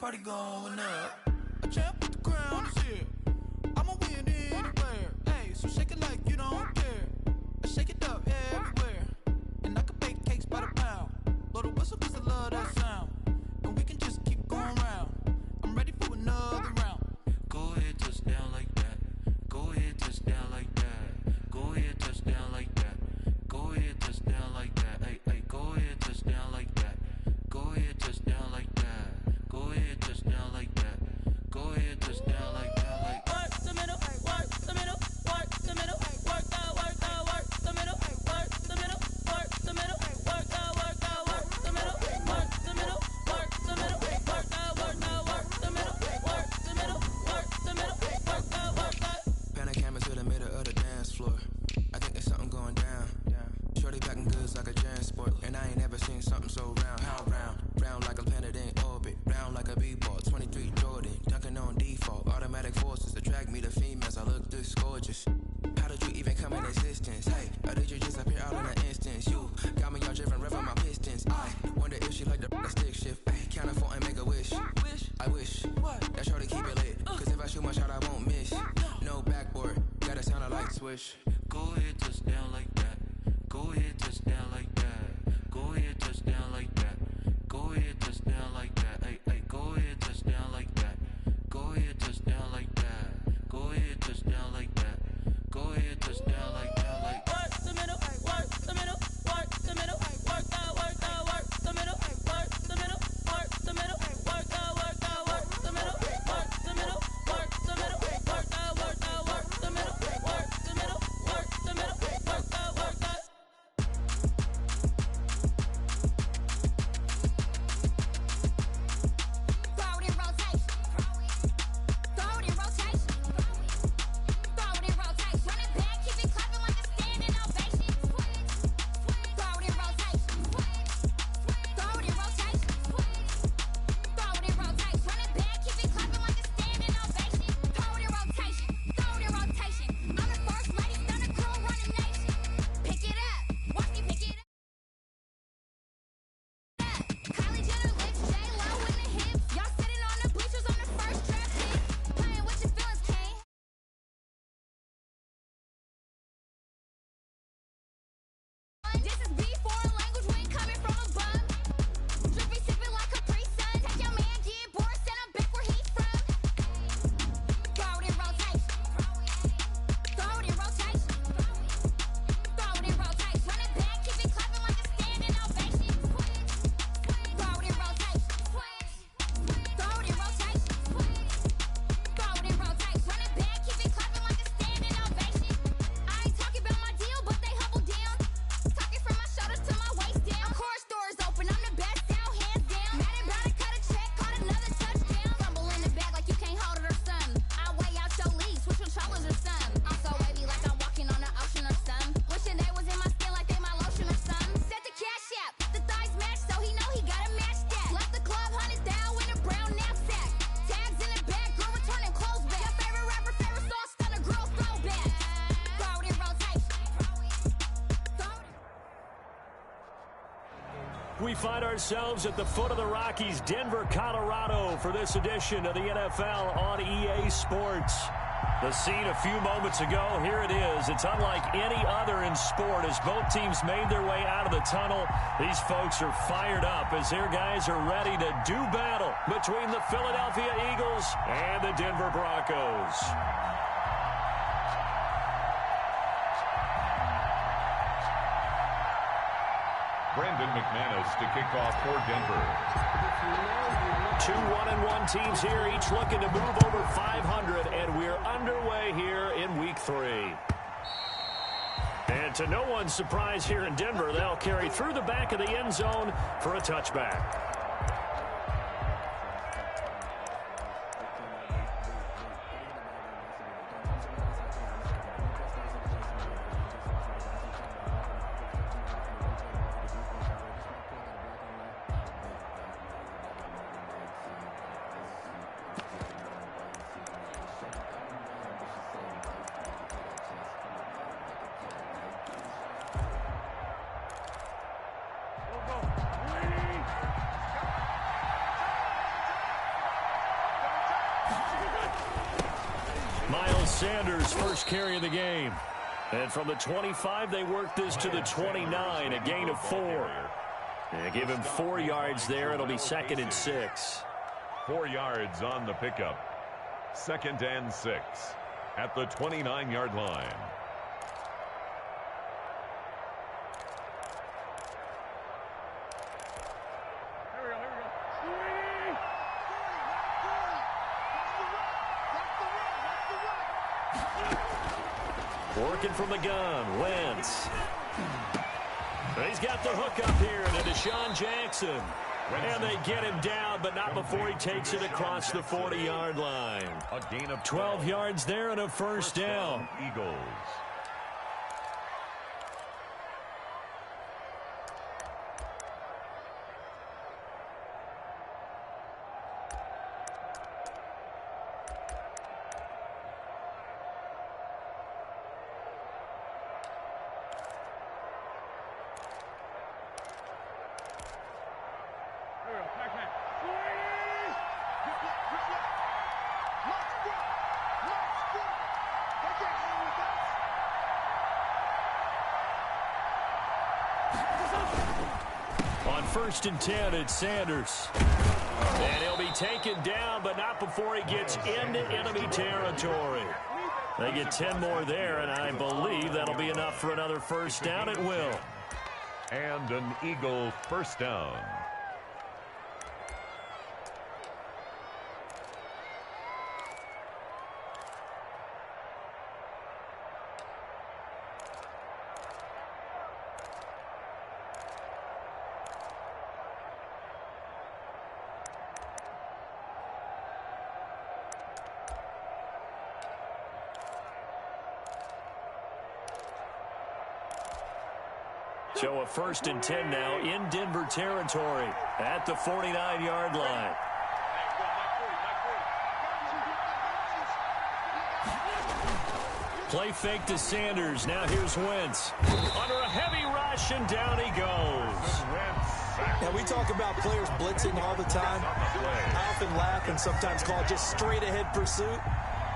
party going up. A champ with the crown is here. I'ma win anywhere. Hey, so shake it like you don't care. I shake it up everywhere. And I can bake cakes by the pound. Blow the whistle 'cause I love that sound. And we can just keep going round. I'm ready for another round. Go ahead, touch down like that. Go ahead, touch down like that. Go ahead, touch down like that. Go ahead, touch down like that. Hey, hey, go ahead, touch down like that. Go ahead, touch down like that. Go ahead, touch down like that. Go ahead, touch down like that. Like work the middle, work the middle, work the middle, work out, work out, work the middle, work the middle, work the middle, work out, work out, work the middle, work the middle, work the middle, work out, work out, work the middle, work the middle, work the middle, work out, work out. Panic camera to the middle of the dance floor. I think there's something going down. Shorty packing goods like a transport, and I ain't never seen something so round. How round? Round like a planet in orbit, round like a b-ball. 23 Jordan, dunking on default. Automatic forces attract me to females. I look this gorgeous. How did you even come in existence? Hey, or did you just appear out in an instance? You got me all driven, revving my pistons. I wonder if she like the stick shift. Hey, count a 4 and make a wish. I wish that shorty keep it lit. 'Cause if I shoot my shot, I won't miss. No backboard, gotta sound a light switch. Go ahead, touch down like that. Go ahead, touch down like that. Go ahead, touch down like that. Go ahead, touch down like that. Hey, hey, go ahead, touch down like that. Go ahead, touch down like that. Go ahead, touch down like that. Go ahead, touch down like that. Like work the middle, work the middle, work the middle, work out, work out, work the middle, work the middle, work the middle, work out, work out, work the middle, work the middle, work the middle, work out, work out, work the middle, work the middle, work the middle, work out, work out. Throw it in rotation. Throw it in rotation. Throw it in rotation. Run it back, keep it clapping like a standing ovation. Throw it in rotation. Throw it in rotation. Throw it in rotation. Run it back, keep it clapping like a standing ovation. Throw it in rotation. Throw it in rotation. I'm the first lady, thunder crew, running nation. Pick it up. Watch me pick it up. Kylie Jenner lips, J-Lo in the hips. Y'all sitting on the bleachers on the first draft pick. Playing with your feelings, Kane. This is B4 language, we ain't coming from above. Drippy sipping like Capri Sun. Take your man, get bored, send him back where he's from. Throw it in rotation. Throw it in rotation. Throw it in rotation. Run it back, keep it clapping like a standing ovation. Throw it in rotation. Throw it in rotation. Throw it in rotation. Run it back, keep it clapping like a standing ovation. I ain't talking about my deal, but they humble down. Talking from my shoulders to my waist down. Course doors open, I'm the best out, hands down. Mad about to cut a check, caught another touchdown. Fumble in the bag like you can't hold it or something. I weigh out your league, switch controllers or something. I'm so wavy like I'm walking on the ocean or something. Wishing they was in my skin like they my lotion or something. Set the cash out, the thighs match, so he know he gotta match that. Left the club, 100,000 in a brown knapsack. Tags in the bag, girl returning clothes back. Your favorite rapper, favorite song, stunner, girl throwback. Throw it in rotation. Throw it. We find ourselves at the foot of the Rockies, Denver, Colorado, for this edition of the NFL on EA Sports. The scene a few moments ago, here it is. It's unlike any other in sport as both teams made their way out of the tunnel. These folks are fired up as their guys are ready to do battle between the Philadelphia Eagles and the Denver Broncos. Brandon McManus to kick off for Denver. 2 1-1 teams here, each looking to move over 500, and we're underway here in week 3. And to no one's surprise here in Denver, they'll carry through the back of the end zone for a touchback. Sanders, first carry of the game. And from the 25, they work this to the 29, a gain of 4. They give him 4 yards there. It'll be 2nd and 6. 4 yards on the pickup. 2nd and 6 at the 29-yard line. Working from the gun, Wentz. He's got the hook up here to Deshaun Jackson. And they get him down, but not before he takes it across the 40-yard line. A gain of 12 yards there and a first down. Eagles. On 1st and 10, it's Sanders. And he'll be taken down, but not before he gets into enemy territory. They get 10 more there, and I believe that'll be enough for another first down. It will. And an Eagle first down. So a 1st and 10 now in Denver territory at the 49-yard line. Play fake to Sanders. Now here's Wentz. Under a heavy rush, and down he goes. Now, we talk about players blitzing all the time. I often laugh and sometimes call it just straight-ahead pursuit.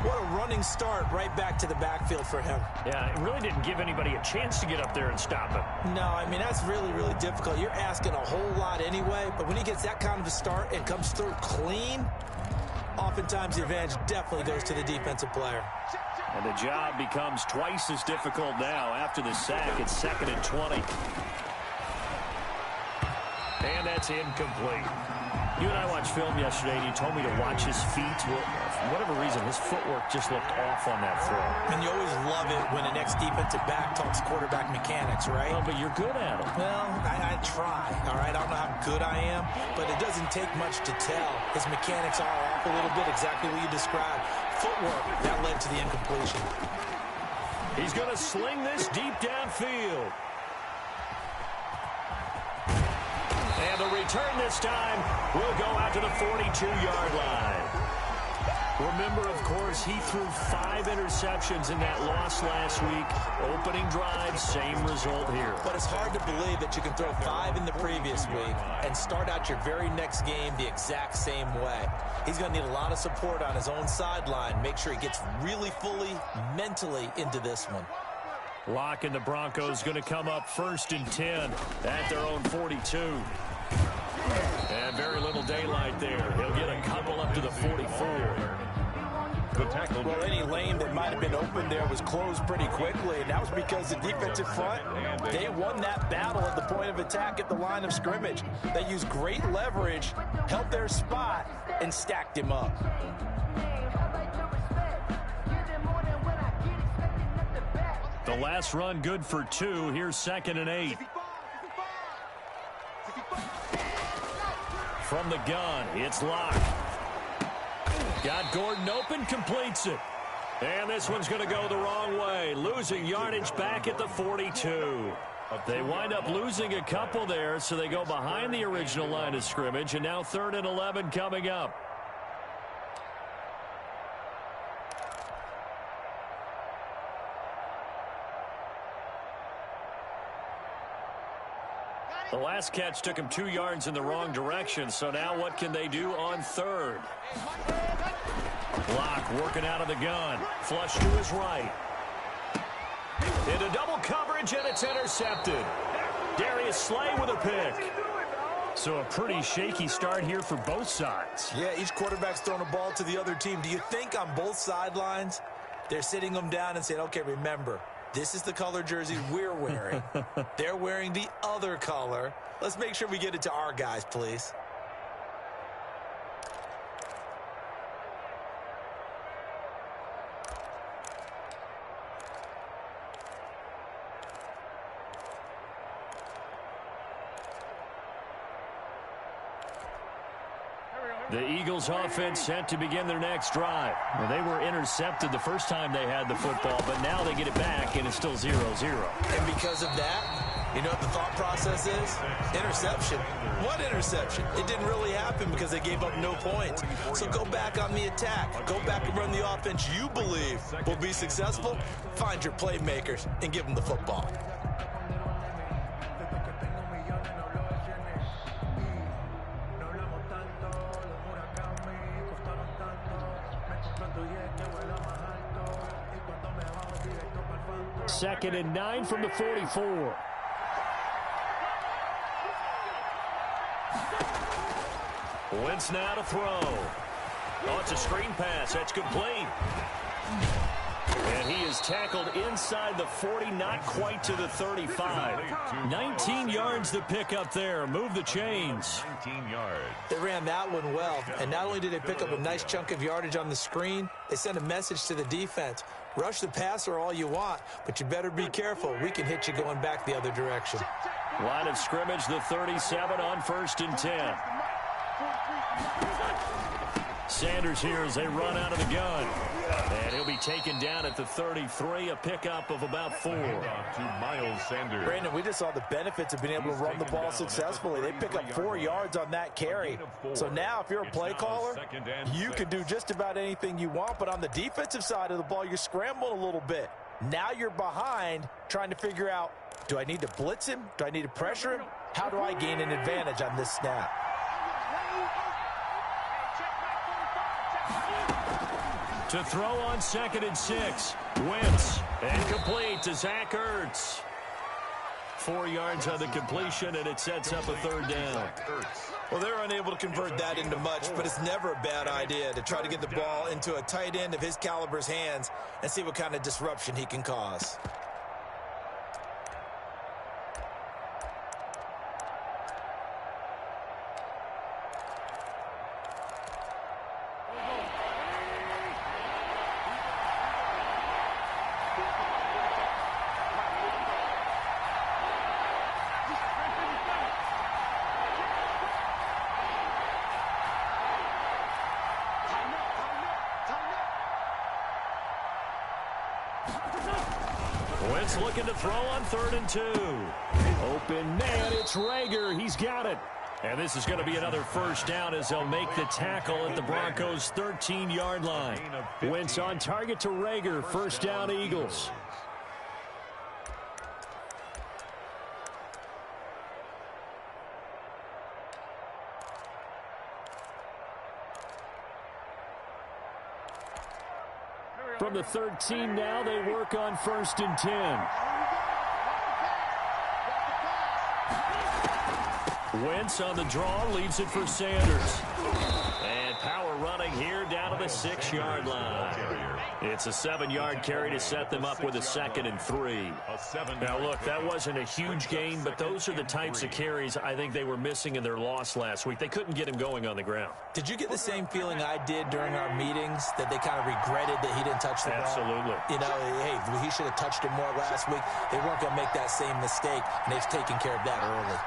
What a running start right back to the backfield for him. Yeah, it really didn't give anybody a chance to get up there and stop him. No, I mean, that's really, really difficult. You're asking a whole lot anyway, but when he gets that kind of a start and comes through clean, oftentimes the advantage definitely goes to the defensive player. And the job becomes twice as difficult now after the sack. It's 2nd and 20. And that's incomplete. You and I watched film yesterday, and you told me to watch his feet. Well, for whatever reason, his footwork just looked off on that throw. And you always love it when the next defensive back talks quarterback mechanics, right? Well, but you're good at it. Well, I try, all right? I don't know how good I am, but it doesn't take much to tell. His mechanics are off a little bit, exactly what you described. Footwork, that led to the incompletion. He's going to sling this deep downfield. And the return this time will go out to the 42-yard line. Remember, of course, he threw 5 interceptions in that loss last week. Opening drive, same result here. But it's hard to believe that you can throw 5 in the previous week and start out your very next game the exact same way. He's going to need a lot of support on his own sideline. Make sure he gets really fully, mentally into this one. Locke and the Broncos going to come up 1st and 10 at their own 42. And very little daylight there. He'll get a couple up to the 44. Well, any lane that might have been open there was closed pretty quickly, and that was because the defensive front, they won that battle at the point of attack at the line of scrimmage. They used great leverage, held their spot, and stacked him up. The last run good for 2. Here's 2nd and 8. From the gun, it's Locke. Got Gordon open, completes it. And this one's going to go the wrong way. Losing yardage back at the 42. They wind up losing a couple there, so they go behind the original line of scrimmage, and now 3rd and 11 coming up. The last catch took him 2 yards in the wrong direction, so now what can they do on 3rd? Block working out of the gun. Flush to his right. Into double coverage, and it's intercepted. Darius Slay with a pick. So a pretty shaky start here for both sides. Yeah, each quarterback's throwing a ball to the other team. Do you think on both sidelines they're sitting them down and saying, okay, remember, this is the color jersey we're wearing. They're wearing the other color. Let's make sure we get it to our guys, please. The Eagles offense set to begin their next drive. Well, they were intercepted the first time they had the football, but now they get it back, and it's still 0-0. And because of that, you know what the thought process is? Interception. What interception? It didn't really happen because they gave up no points. So go back on the attack. Go back and run the offense you believe will be successful. Find your playmakers and give them the football. Second and 9 from the 44. Wentz now to throw. Oh, it's a screen pass. That's complete. And he is tackled inside the 40, not quite to the 35. 19 yards to pick up there. Move the chains. 19 yards. They ran that one well, and not only did they pick up a nice chunk of yardage on the screen, they sent a message to the defense. Rush the passer all you want, but you better be careful. We can hit you going back the other direction. Line of scrimmage, the 37 on 1st and 10. Sanders here as they run out of the gun. And he'll be taken down at the 33, a pickup of about 4. To Miles Sanders. Brandon, we just saw the benefits of being able to run the ball successfully. They pick up 4 yards on that carry. So now if you're a play caller, you can do just about anything you want. But on the defensive side of the ball, you're scrambling a little bit. Now you're behind trying to figure out, do I need to blitz him? Do I need to pressure him? How do I gain an advantage on this snap? To throw on 2nd and 6. Wentz. And complete to Zach Ertz. 4 yards on the completion, and it sets up a 3rd down. Well, they're unable to convert that into much, but it's never a bad idea to try to get the ball into a tight end of his caliber's hands and see what kind of disruption he can cause. Wentz looking to throw on 3rd and 2. Open man, it's Rager. He's got it. And this is going to be another 1st down as they'll make the tackle at the Broncos' 13-yard line. Wentz on target to Rager. 1st down, Eagles. From the 13 now, they work on 1st and 10. Wentz on the draw, leaves it for Sanders. And power running here down to the 6-yard line. It's a 7-yard carry to set them up with a 2nd and 3. Now, look, that wasn't a huge gain, but those are the types of carries I think they were missing in their loss last week. They couldn't get him going on the ground. Did you get the same feeling I did during our meetings, that they kind of regretted that he didn't touch the ball? Absolutely. You know, hey, he should have touched it more last week. They weren't going to make that same mistake, and they've taken care of that early.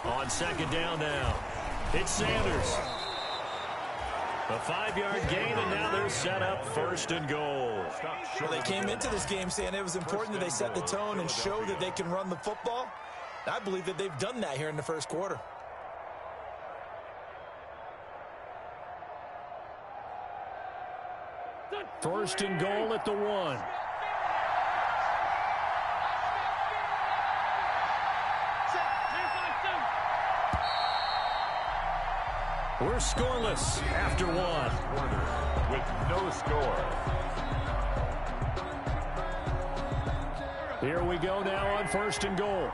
On 2nd down now, it's Sanders. A 5-yard gain, and now they're set up 1st and goal. Well, they came into this game saying it was important that they set the tone and show that they can run the football. I believe that they've done that here in the 1st quarter. First and goal at the 1. We're scoreless after one. With no score. Here we go now on 1st and goal.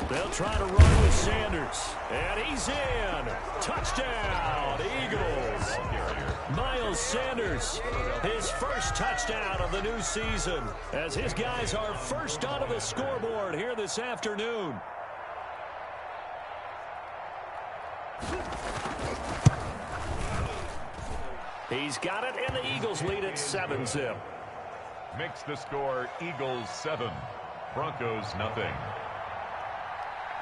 They'll try to run with Sanders. And he's in. Touchdown, Eagles. Miles Sanders, his first touchdown of the new season, as his guys are first onto the scoreboard here this afternoon. He's got it, and the Eagles lead at 7-zip. Makes the score Eagles 7, Broncos nothing.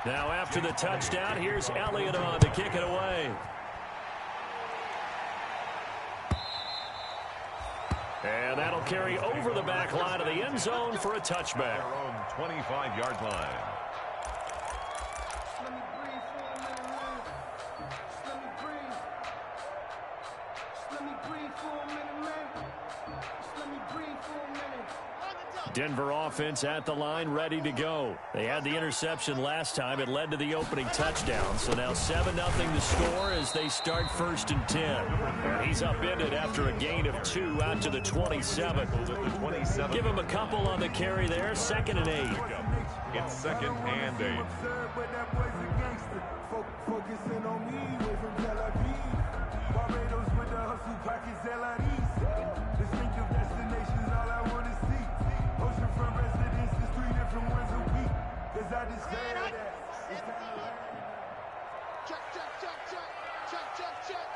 Now after the touchdown, here's Elliott on to kick it away. And that'll carry over the back line of the end zone for a touchback. Their own 25-yard line. Denver offense at the line, ready to go. They had the interception last time. It led to the opening touchdown. So now 7-0 the score as they start 1st and 10. And he's upended after a gain of 2 out to the 27. Give him a couple on the carry there. 2nd and 8. It's 2nd and 8. Focusing on me, way from Tel Aviv. Barbados with the hustle pockets, LIDs. Distinctive destinations, all I want to see. Oceanfront residences, 3 different ones a week. Cause I just said that. Check.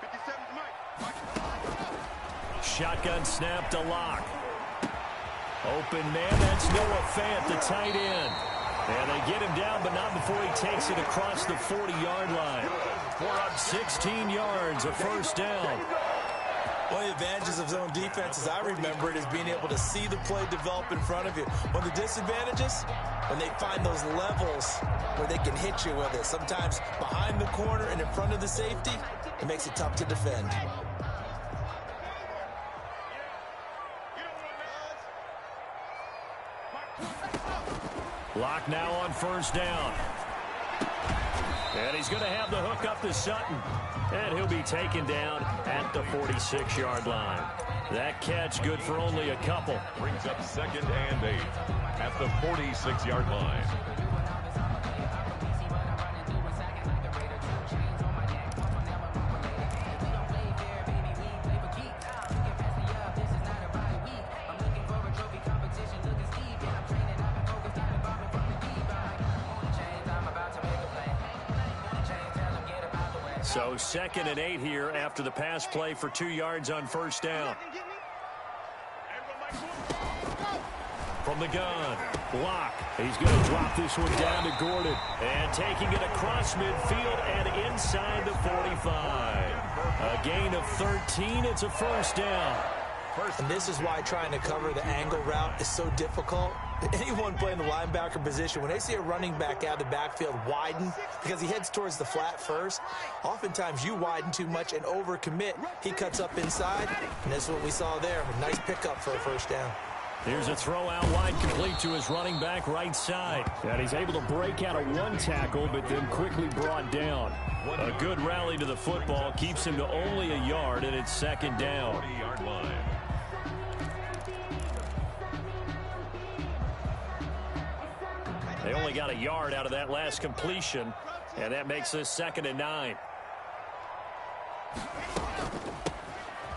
57's Mike. Shotgun snap to Locke. Open man, that's Noah Fant, the tight end. And they get him down, but not before he takes it across the 40-yard line. 16 yards, a first down. One of the advantages of zone defense, as I remember it, is being able to see the play develop in front of you. One of the disadvantages, when they find those levels where they can hit you with it, sometimes behind the corner and in front of the safety, it makes it tough to defend. Locke now on 1st down. And he's going to have the hook up to Sutton. And he'll be taken down at the 46-yard line. That catch good for only a couple. Brings up 2nd and 8 at the 46-yard line. So 2nd and 8 here after the pass play for 2 yards on 1st down. From the gun, Locke. He's going to drop this one down to Gordon. And taking it across midfield and inside the 45. A gain of 13. It's a first down. And this is why trying to cover the angle route is so difficult. Anyone playing the linebacker position, when they see a running back out of the backfield widen because he heads towards the flat first, oftentimes you widen too much and overcommit. He cuts up inside, and that's what we saw there. A nice pickup for a first down. Here's a throw out wide, complete to his running back right side. And he's able to break out of one tackle, but then quickly brought down. A good rally to the football keeps him to only a yard, and it's 2nd down. 40-yard line. They only got a yard out of that last completion, and that makes this 2nd and 9.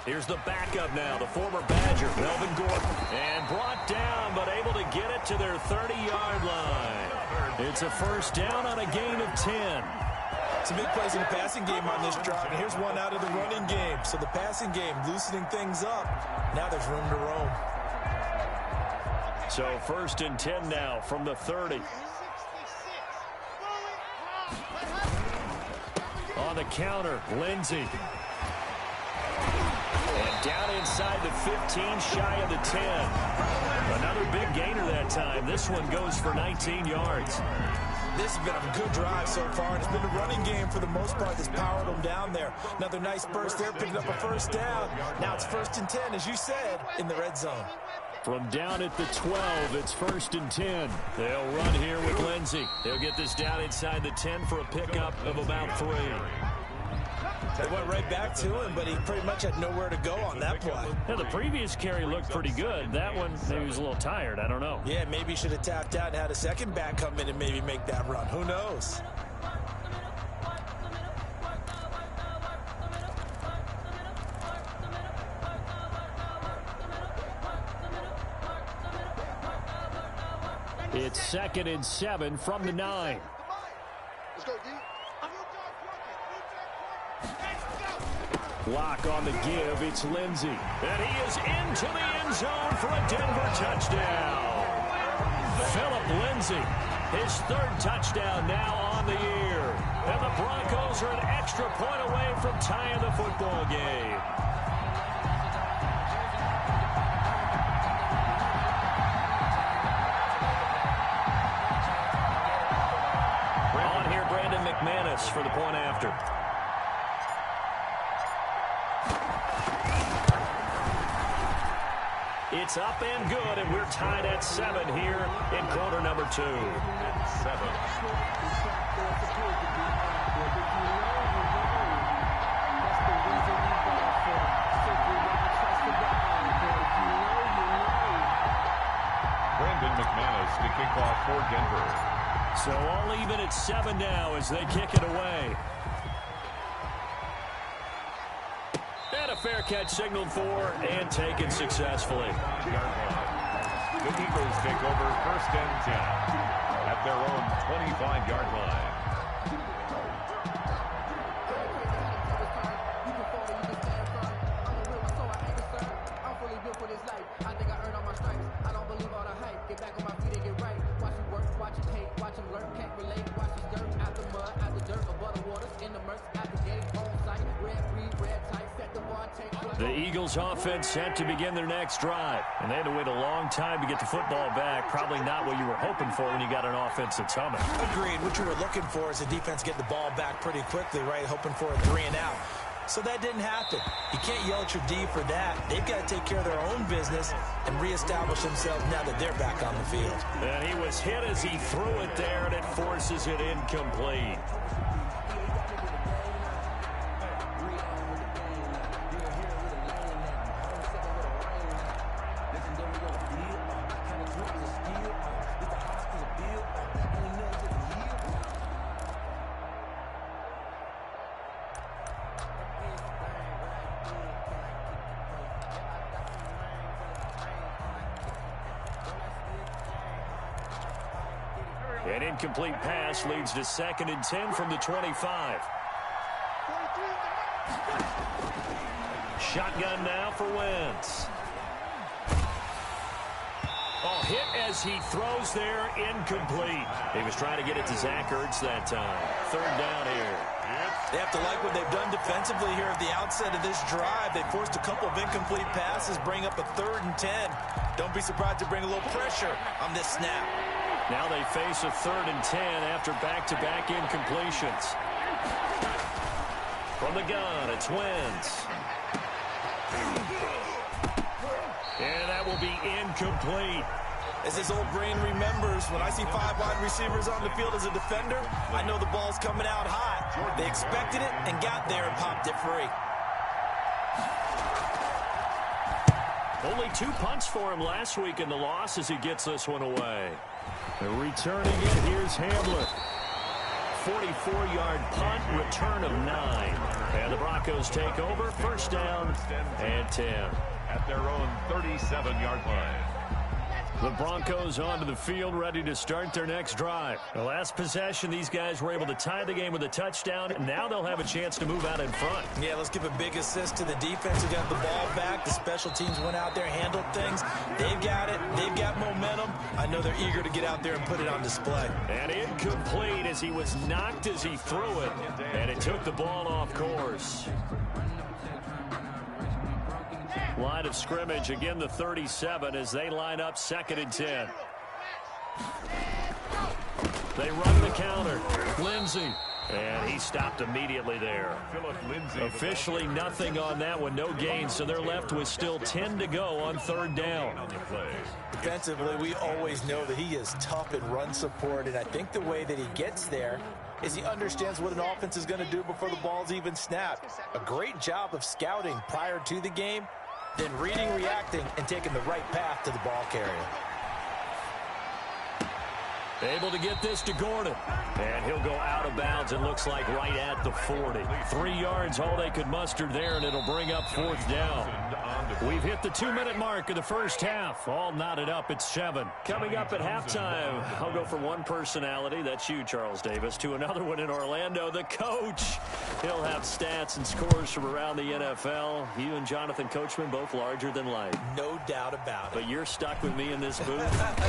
Here's the backup now, the former Badger, Melvin Gordon. And brought down, but able to get it to their 30-yard line. It's a first down on a gain of 10. Some big plays in the passing game on this drive, and here's one out of the running game. So the passing game loosening things up. Now there's room to roam. So 1st and 10 now from the 30. On the counter, Lindsey. And down inside the 15, shy of the 10. Another big gainer that time. This one goes for 19 yards. This has been a good drive so far, and it's been a running game for the most part that's powered them down there. Another nice burst there, picking up a first down. Now it's 1st and 10, as you said, in the red zone. From down at the 12, it's 1st and 10. They'll run here with Lindsey. They'll get this down inside the 10 for a pickup of about 3. They went right back to him, but he pretty much had nowhere to go on that play. Yeah, the previous carry looked pretty good. That one, maybe he was a little tired. I don't know. Yeah, maybe he should have tapped out and had a second back come in and maybe make that run. Who knows? It's 2nd and 7 from the 9. Let's go, D. Block on the give. It's Lindsey. And he is into the end zone for a Denver touchdown. Philip Lindsey, his 3rd touchdown now on the year. And the Broncos are an extra point away from tying the football game. On here, Brandon McManus for the point after. It's up and good, and we're tied at 7 here in quarter number 2. 7. Brandon McManus to kick off for Denver. So all even at 7 now as they kick it away. And a fair catch signaled for and taken successfully. The Eagles take over 1st and 10 at their own 25-yard line. The Eagles offense set to begin their next drive. And they had to wait a long time to get the football back. Probably not what you were hoping for when you got an offense that's humming. Agreed. What you were looking for is the defense get the ball back pretty quickly, right? Hoping for a 3 and out. So that didn't happen. You can't yell at your D for that. They've got to take care of their own business and reestablish themselves now that they're back on the field. And he was hit as he threw it there, and it forces it incomplete. An incomplete pass leads to 2nd and 10 from the 25. Shotgun now for Wentz. Oh, hit as he throws there, incomplete. He was trying to get it to Zach Ertz that time. 3rd down here. They have to like what they've done defensively here at the outset of this drive. They forced a couple of incomplete passes, bring up a 3rd and 10. Don't be surprised to bring a little pressure on this snap. Now they face a 3rd and 10 after back-to-back incompletions. From the gun, it's Wentz. And that will be incomplete. As his old brain remembers, when I see 5 wide receivers on the field as a defender, I know the ball's coming out hot. They expected it and got there and popped it free. Only 2 punts for him last week in the loss as he gets this one away. Returning it, here's Hamler. 44-yard punt, return of 9. And the Broncos take over, 1st down and 10. At their own 37-yard line. The Broncos onto the field, ready to start their next drive. The last possession, these guys were able to tie the game with a touchdown. Now they'll have a chance to move out in front. Yeah, let's give a big assist to the defense who got the ball back. The special teams went out there, handled things. They've got it. They've got momentum. I know they're eager to get out there and put it on display. And incomplete as he was knocked as he threw it. And it took the ball off course. Line of scrimmage, again the 37 as they line up 2nd and 10. They run the counter. Lindsay. And he stopped immediately there. Officially nothing on that one, no gain, so they're left with still 10 to go on 3rd down. Defensively, we always know that he is tough in run support, and I think the way that he gets there is he understands what an offense is going to do before the ball's even snapped. A great job of scouting prior to the game, then reading, reacting, and taking the right path to the ball carrier. Able to get this to Gordon. And he'll go out of bounds, it looks like right at the 40. 3 yards, all they could muster there, and it'll bring up 4th down. We've hit the 2-minute mark of the first half. All knotted up at 7. Coming up at halftime, I'll go from one personality, that's you, Charles Davis, to another one in Orlando, the coach. He'll have stats and scores from around the NFL. You and Jonathan Coachman both larger than life. No doubt about it. But you're stuck with me in this booth,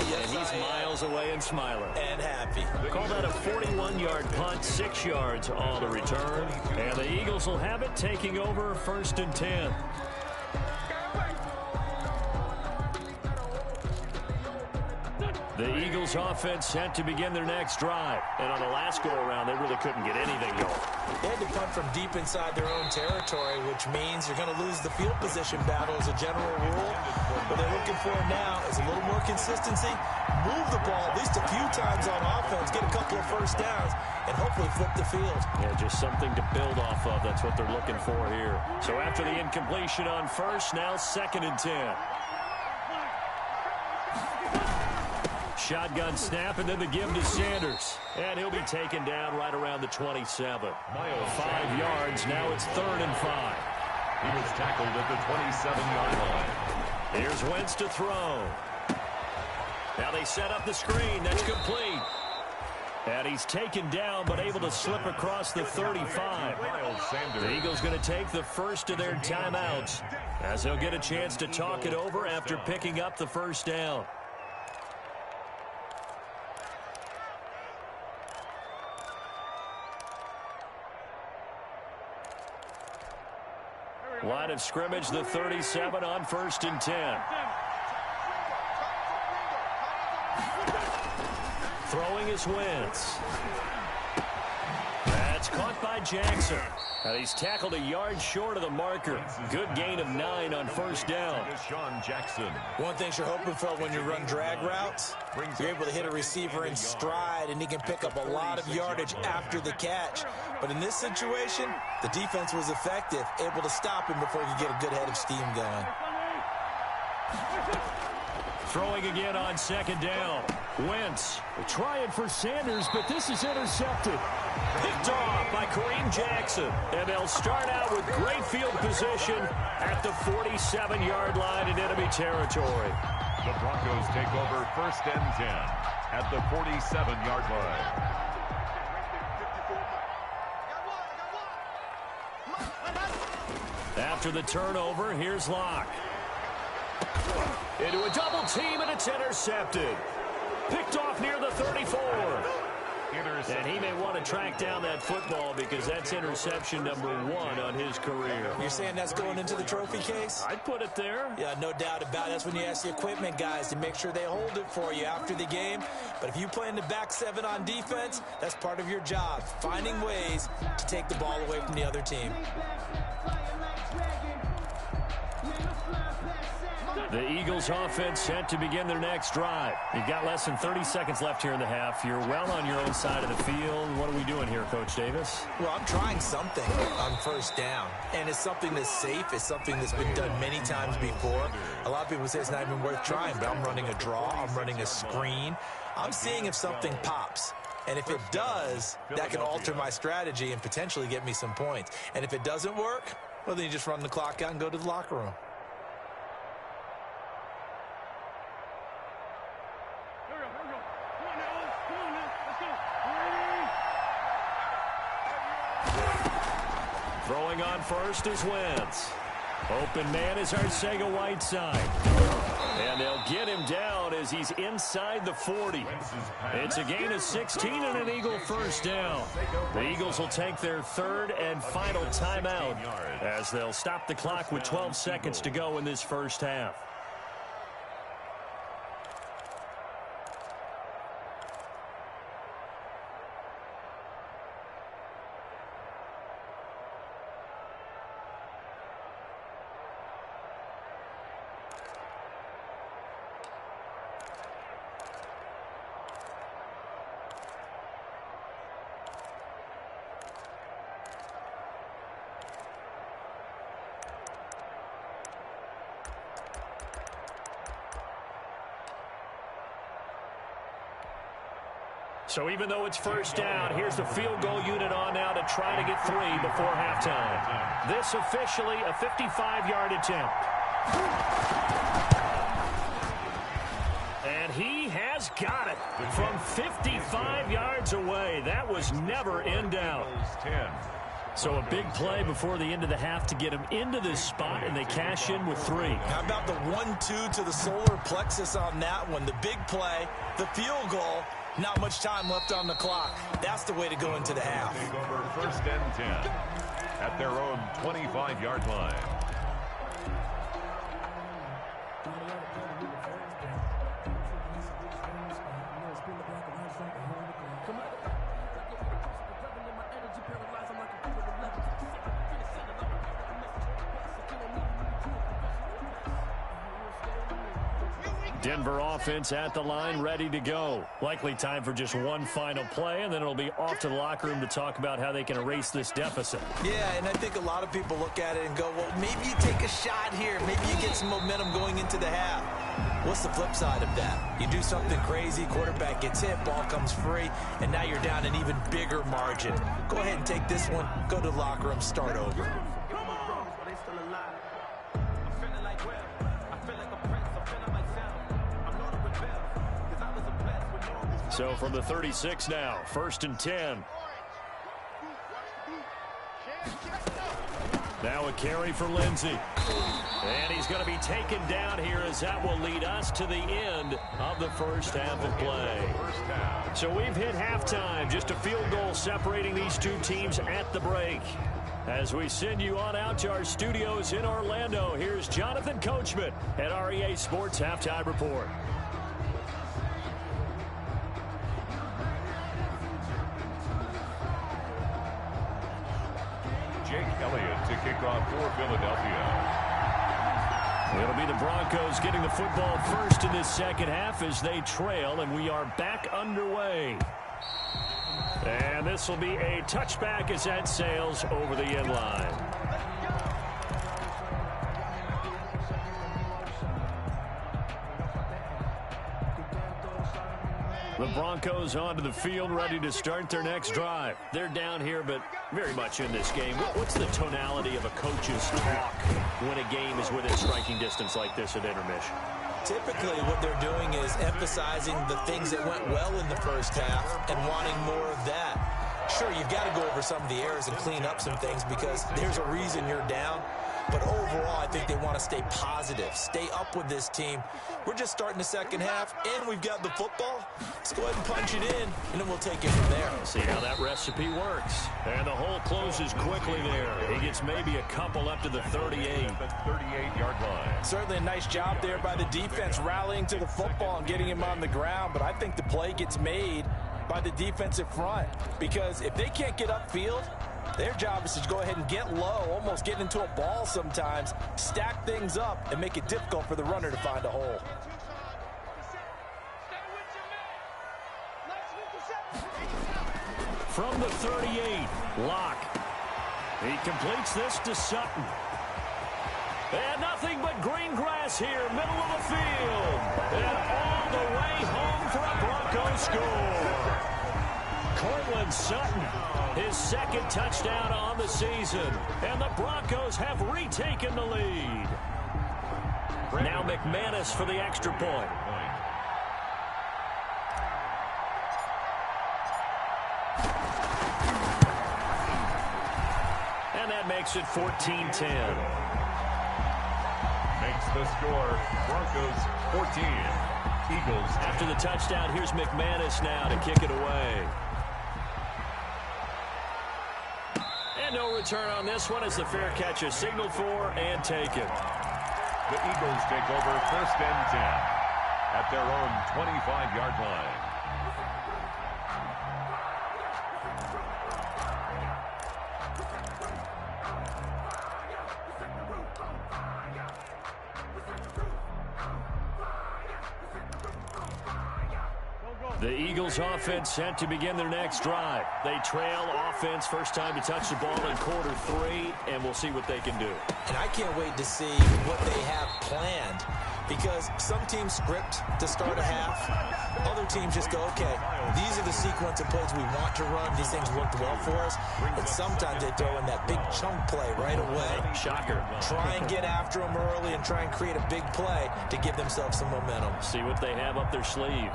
Yes, and he's miles away and smiling. And happy. Call that a 41-yard punt, 6 yards on the return. And the Eagles will have it, taking over 1st and 10. The Eagles offense set to begin their next drive. And on the last go-around, they really couldn't get anything going. They had to punt from deep inside their own territory, which means you're going to lose the field position battle as a general rule. What they're looking for now is a little more consistency, move the ball at least a few times on offense, get a couple of first downs, and hopefully flip the field. Yeah, just something to build off of. That's what they're looking for here. So after the incompletion on first, now 2nd and 10. Shotgun snap, and then the give to Sanders. And he'll be taken down right around the 27. 5 yards, now it's 3rd and 5. He was tackled at the 27-yard line. Here's Wentz to throw. Now they set up the screen. That's complete. And he's taken down, but able to slip across the 35. The Eagles going to take the first of their timeouts, as they'll get a chance to talk it over after picking up the first down. Line of scrimmage, the 37 on 1st and 10. Throwing is Wentz. That's caught by Jackson. And he's tackled a yard short of the marker. Good gain of 9 on 1st down. One thing you're hoping for when you run drag routes, you're able to hit a receiver in stride, and he can pick up a lot of yardage after the catch. But in this situation, the defense was effective, able to stop him before he could get a good head of steam going. Throwing again on 2nd down. Wentz trying for Sanders, but this is intercepted. Picked off by Kareem Jackson. And they'll start out with great field position at the 47-yard line in enemy territory. The Broncos take over 1st and 10 at the 47-yard line. After the turnover, here's Locke. Into a double team, and it's intercepted. Picked off near the 34. And he may want to track down that football because that's interception number 1 on his career. You're saying that's going into the trophy case? I'd put it there. Yeah, no doubt about it. That's when you ask the equipment guys to make sure they hold it for you after the game. But if you play in the back 7 on defense, that's part of your job, finding ways to take the ball away from the other team. The Eagles offense set to begin their next drive. You've got less than 30 seconds left here in the half. You're well on your own side of the field. What are we doing here, Coach Davis? Well, I'm trying something on 1st down. And it's something that's safe. It's something that's been done many times before. A lot of people say it's not even worth trying, but I'm running a draw. I'm running a screen. I'm seeing if something pops. And if it does, that can alter my strategy and potentially get me some points. And if it doesn't work, well, then you just run the clock out and go to the locker room. Throwing on first is Wentz. Open man is Arcega-Whiteside. And they'll get him down as he's inside the 40. It's a gain of 16 and an Eagle first down. The Eagles will take their 3rd and final timeout as they'll stop the clock with 12 seconds to go in this first half. So even though it's first down, here's the field goal unit on now to try to get 3 before halftime. This officially a 55-yard attempt. And he has got it from 55 yards away. That was never in doubt. So a big play before the end of the half to get him into this spot, and they cash in with 3. How about the 1-2 to the solar plexus on that one? The big play, the field goal, not much time left on the clock. That's the way to go into the half. Take over first and 10 at their own 25-yard line. Denver offense at the line, ready to go. Likely time for just one final play, and then it'll be off to the locker room to talk about how they can erase this deficit. Yeah, and I think a lot of people look at it and go, well, maybe you take a shot here. Maybe you get some momentum going into the half. What's the flip side of that? You do something crazy, quarterback gets hit, ball comes free, and now you're down an even bigger margin. Go ahead and take this one, go to the locker room, start over. So from the 36 now, first and 10. Now a carry for Lindsey. And he's going to be taken down here as that will lead us to the end of the first half of play. So we've hit halftime, just a field goal separating these two teams at the break. As we send you on out to our studios in Orlando, here's Jonathan Coachman at our EA Sports Halftime Report. Jake Elliott to kick off for Philadelphia. It'll be the Broncos getting the football first in this second half as they trail, and we are back underway. And this will be a touchback as that sails over the end line. The Broncos onto the field, ready to start their next drive. They're down here, but very much in this game. What's the tonality of a coach's talk when a game is within striking distance like this at intermission? Typically, what they're doing is emphasizing the things that went well in the first half and wanting more of that. Sure, you've got to go over some of the errors and clean up some things because there's a reason you're down. But overall, I think they want to stay positive, stay up with this team. We're just starting the second half, and we've got the football. Let's go ahead and punch it in, and then we'll take it from there. See how that recipe works. And the hole closes quickly there. He gets maybe a couple up to the 38. The 38-yard line. Certainly a nice job there by the defense rallying to the football and getting him on the ground. But I think the play gets made by the defensive front because if they can't get upfield, their job is to go ahead and get low, almost get into a ball sometimes, stack things up, and make it difficult for the runner to find a hole. From the 38, Locke. He completes this to Sutton. And nothing but green grass here, middle of the field. And all the way home for a Broncos score. Cortland Sutton, his second touchdown on the season. And the Broncos have retaken the lead. Now McManus for the extra point. And that makes it 14-10. Makes the score Broncos 14. Eagles 10. After the touchdown, here's McManus now to kick it away. And no return on this one as the fair catch is signaled for and taken. The Eagles take over first and 10 at their own 25-yard line. The Eagles offense set to begin their next drive. They trail offense, first time to touch the ball in quarter 3, and we'll see what they can do. And I can't wait to see what they have planned, because some teams script to start a half. Other teams just go, okay, these are the sequence of plays we want to run. These things worked well for us. And sometimes they throw in that big chunk play right away. Shocker. Try and get after them early and try and create a big play to give themselves some momentum. See what they have up their sleeve.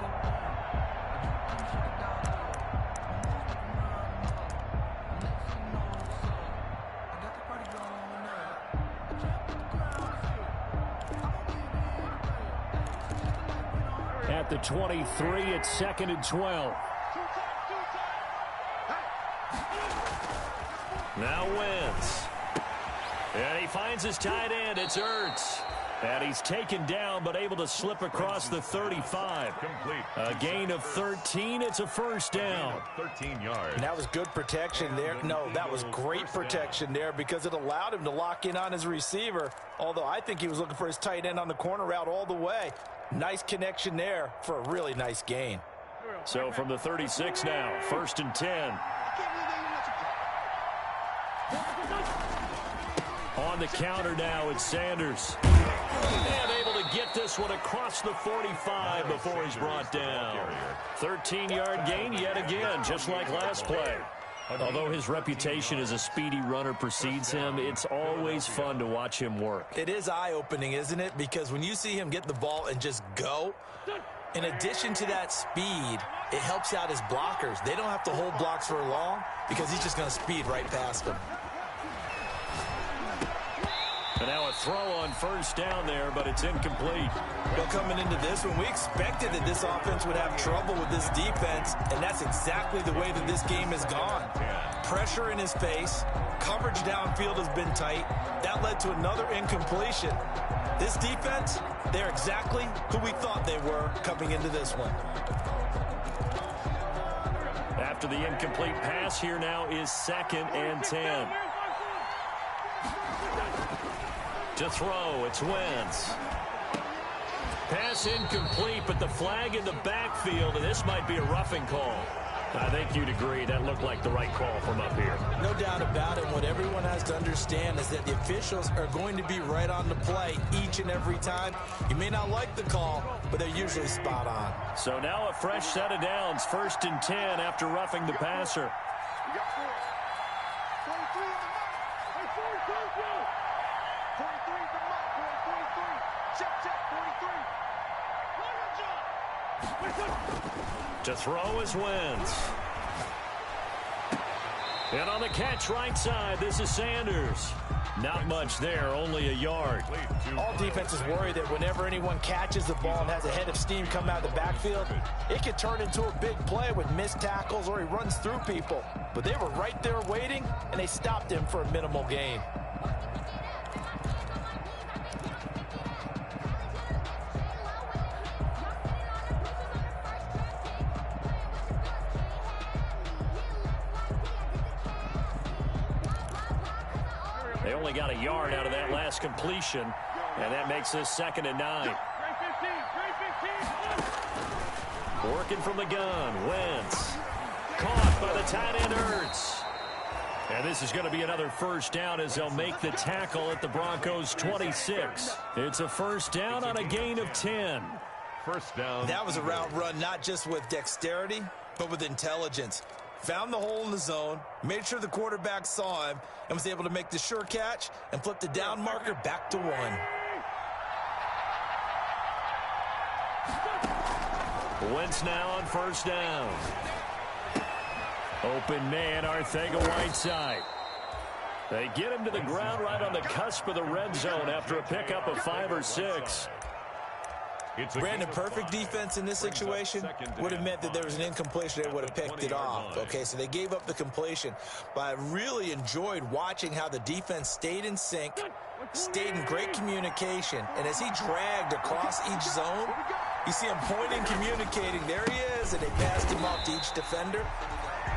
At the 23, it's 2nd and 12. Now Wentz. And he finds his tight end. It's Ertz. And he's taken down, but able to slip across the 35. Complete. A gain of 13. It's a first down. 13 yards. And that was good protection there. No, that was great protection there because it allowed him to lock in on his receiver. Although I think he was looking for his tight end on the corner route all the way. Nice connection there for a really nice gain. So from the 36 now, 1st and 10. On the counter now, it's Sanders. And able to get this one across the 45 before he's brought down. 13-yard gain yet again, just like last play. Although his reputation as a speedy runner precedes him, it's always fun to watch him work. It is eye-opening, isn't it? Because when you see him get the ball and just go, in addition to that speed, it helps out his blockers. They don't have to hold blocks for long because he's just going to speed right past them. And now a throw on first down there, but it's incomplete. Well, coming into this one, we expected that this offense would have trouble with this defense, and that's exactly the way that this game has gone. Pressure in his face, coverage downfield has been tight. That led to another incompletion. This defense, they're exactly who we thought they were coming into this one. After the incomplete pass, here now is 2nd and 10. To throw, it's Wentz. Pass incomplete, but the flag in the backfield, and this might be a roughing call. I think you'd agree that looked like the right call from up here. No doubt about it. What everyone has to understand is that the officials are going to be right on the play each and every time. You may not like the call, but they're usually spot on. So now a fresh set of downs, 1st and 10 after roughing the passer. To throw is Wentz. And on the catch right side, this is Sanders. Not much there, only a yard. All defenses worry that whenever anyone catches the ball and has a head of steam come out of the backfield, it could turn into a big play with missed tackles or he runs through people. But they were right there waiting, and they stopped him for a minimal gain. They only got a yard out of that last completion, and that makes this 2nd and 9. Working from the gun, Wentz. Caught by the tight end, Ertz. And this is going to be another first down as they'll make the tackle at the Broncos' 26. It's a first down on a gain of 10. First down. That was a route run not just with dexterity, but with intelligence. Found the hole in the zone, made sure the quarterback saw him, and was able to make the sure catch and flip the down marker back to 1. Wentz now on first down. Open man, Arcega-Whiteside. They get him to the ground right on the cusp of the red zone after a pickup of 5 or 6. Brandon, perfect defense in this situation would have meant that there was an incompletion. They would have picked it off. Okay, so they gave up the completion. But I really enjoyed watching how the defense stayed in sync, stayed in great communication. And as he dragged across each zone, you see him pointing, communicating. There he is, and they passed him off to each defender.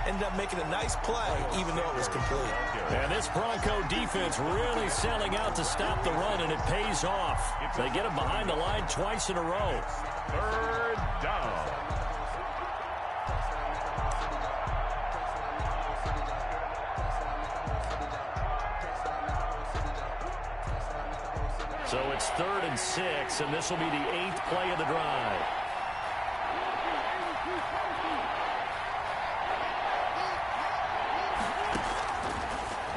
Ended up making a nice play, even though it was complete. And this Bronco defense really selling out to stop the run, and it pays off. They get him behind the line twice in a row. 3rd down. So it's 3rd and 6, and this will be the 8th play of the drive.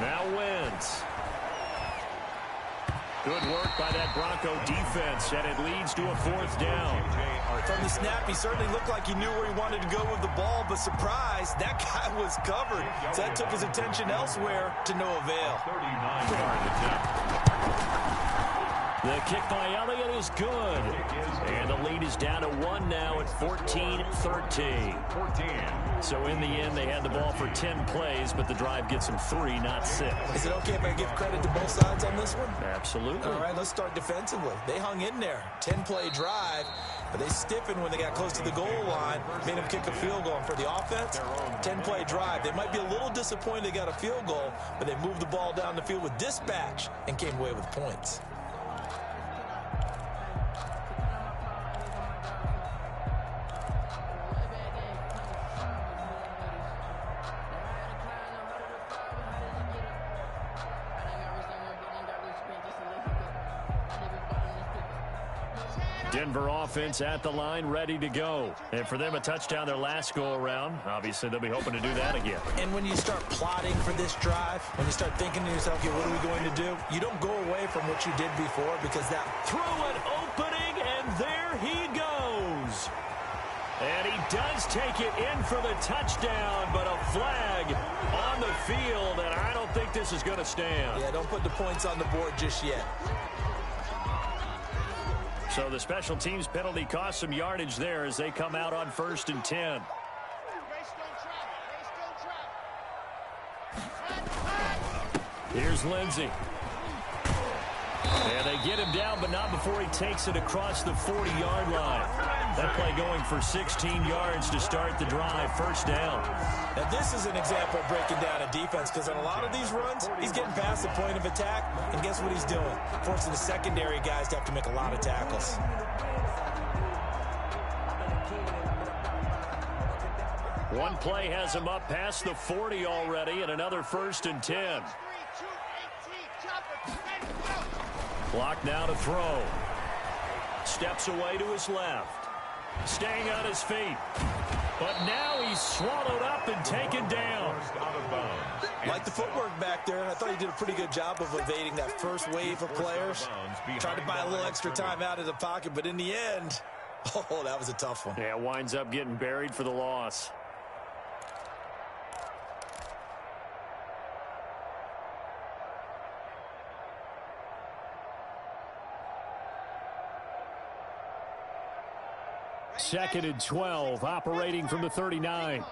Now Wentz. Good work by that Bronco defense, and it leads to a 4th down. From the snap, he certainly looked like he knew where he wanted to go with the ball, but surprise, that guy was covered. So that took his attention elsewhere to no avail. 39-yard attempt. The kick by Elliott is good. And the lead is down to 1 now at 14-13. 14. So in the end, they had the ball for 10 plays, but the drive gets them 3, not 6. Is it okay if I give credit to both sides on this one? Absolutely. All right, let's start defensively. They hung in there. 10-play drive, but they stiffened when they got close to the goal line, made them kick a field goal. And for the offense, 10-play drive. They might be a little disappointed they got a field goal, but they moved the ball down the field with dispatch and came away with points. Denver offense at the line, ready to go. And for them, a touchdown their last go-around. Obviously, they'll be hoping to do that again. And when you start plotting for this drive, when you start thinking to yourself, okay, what are we going to do? You don't go away from what you did before because that through an opening, and there he goes. And he does take it in for the touchdown, but a flag on the field, and I don't think this is going to stand. Yeah, don't put the points on the board just yet. So the special teams penalty cost some yardage there as they come out on 1st and 10. Here's Lindsey. And they get him down, but not before he takes it across the 40-yard line. That play going for 16 yards to start the drive, 1st down. Now this is an example of breaking down a defense because on a lot of these runs, he's getting past the point of attack, and guess what he's doing? Forcing the secondary guys to have to make a lot of tackles. One play has him up past the 40 already, and another 1st and 10. Clock now to throw. Steps away to his left. Staying on his feet. But now he's swallowed up and taken down. Like the footwork back there, I thought he did a pretty good job of evading that first wave of players. Tried to buy a little extra time out of the pocket, but in the end, oh, that was a tough one. Yeah, winds up getting buried for the loss. Second and 12, operating from the 39.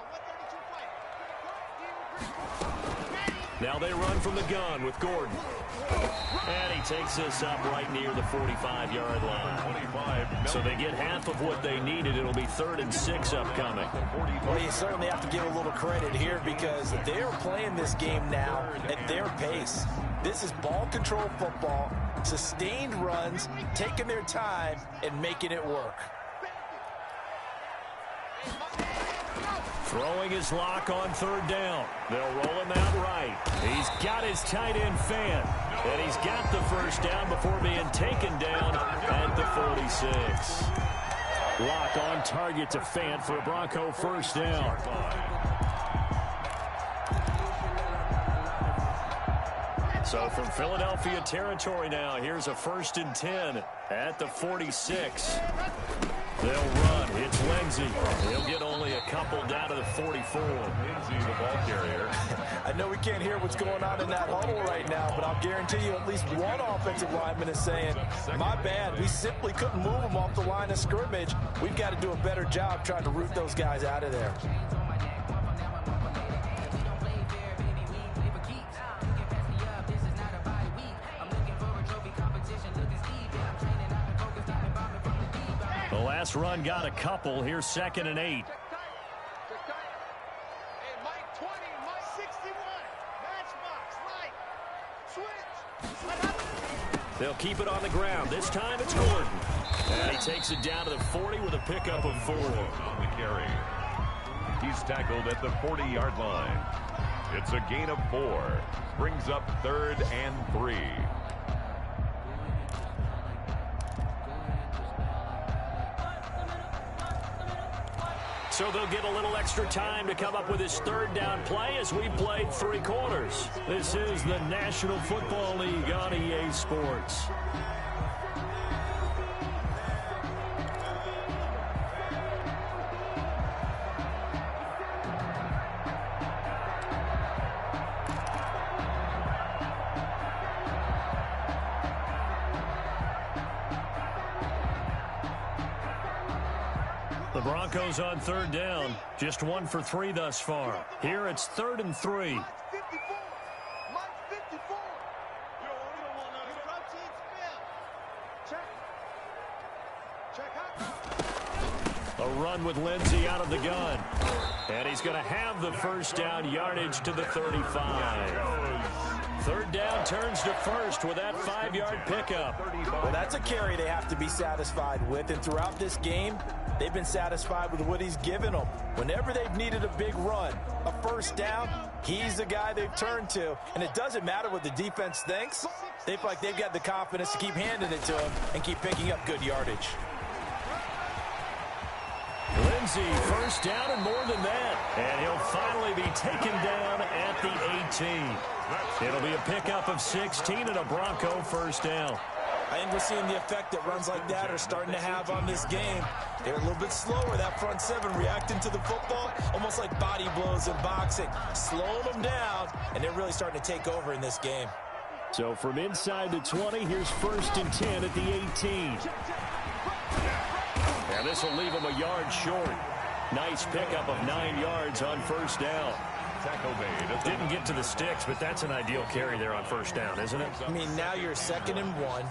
Now they run from the gun with Gordon. And he takes this up right near the 45-yard line. So they get half of what they needed. It'll be 3rd and 6 upcoming. Well, you certainly have to give a little credit here because they are playing this game now at their pace. This is ball control football, sustained runs, taking their time, and making it work. Throwing his lock on 3rd down. They'll roll him out right. He's got his tight end Fan. And he's got the 1st down before being taken down at the 46. Lock on target to Fan for a Bronco 1st down. So from Philadelphia territory now, here's a 1st and 10 at the 46. They'll run. It's Lindsey. He'll get only a couple down to the 44. Lindsey, the ball carrier. I know we can't hear what's going on in that huddle right now, but I'll guarantee you at least one offensive lineman is saying, my bad, we simply couldn't move them off the line of scrimmage. We've got to do a better job trying to root those guys out of there. The last run got a couple. Here's 2nd and 8. They'll keep it on the ground. This time it's Gordon. And he takes it down to the 40 with a pickup of 4. On the carry. He's tackled at the 40-yard line. It's a gain of 4. Brings up 3rd and 3. So they'll get a little extra time to come up with his third down play as we played 3 quarters. This is the National Football League on EA Sports. The Broncos on third down, just 1 for 3 thus far. Here it's 3rd and 3. A run with Lindsey out of the gun. And he's going to have the first down, yardage to the 35. Third down turns to first with that 5-yard pickup. Well, that's a carry they have to be satisfied with. And throughout this game, they've been satisfied with what he's given them. Whenever they've needed a big run, a first down, he's the guy they've turned to. And it doesn't matter what the defense thinks. They feel like they've got the confidence to keep handing it to him and keep picking up good yardage. Lindsey, first down and more than that. And he'll finally be taken down at the 18. It'll be a pickup of 16 and a Bronco first down. I think we're seeing the effect that runs like that are starting to have on this game. They're a little bit slower, that front 7, reacting to the football, almost like body blows in boxing, slowing them down, and they're really starting to take over in this game. So from inside the 20, here's 1st and 10 at the 18. And this will leave him a yard short. Nice pickup of 9 yards on first down. Didn't get to the sticks, but that's an ideal carry there on first down, isn't it? I mean, now you're 2nd and 1.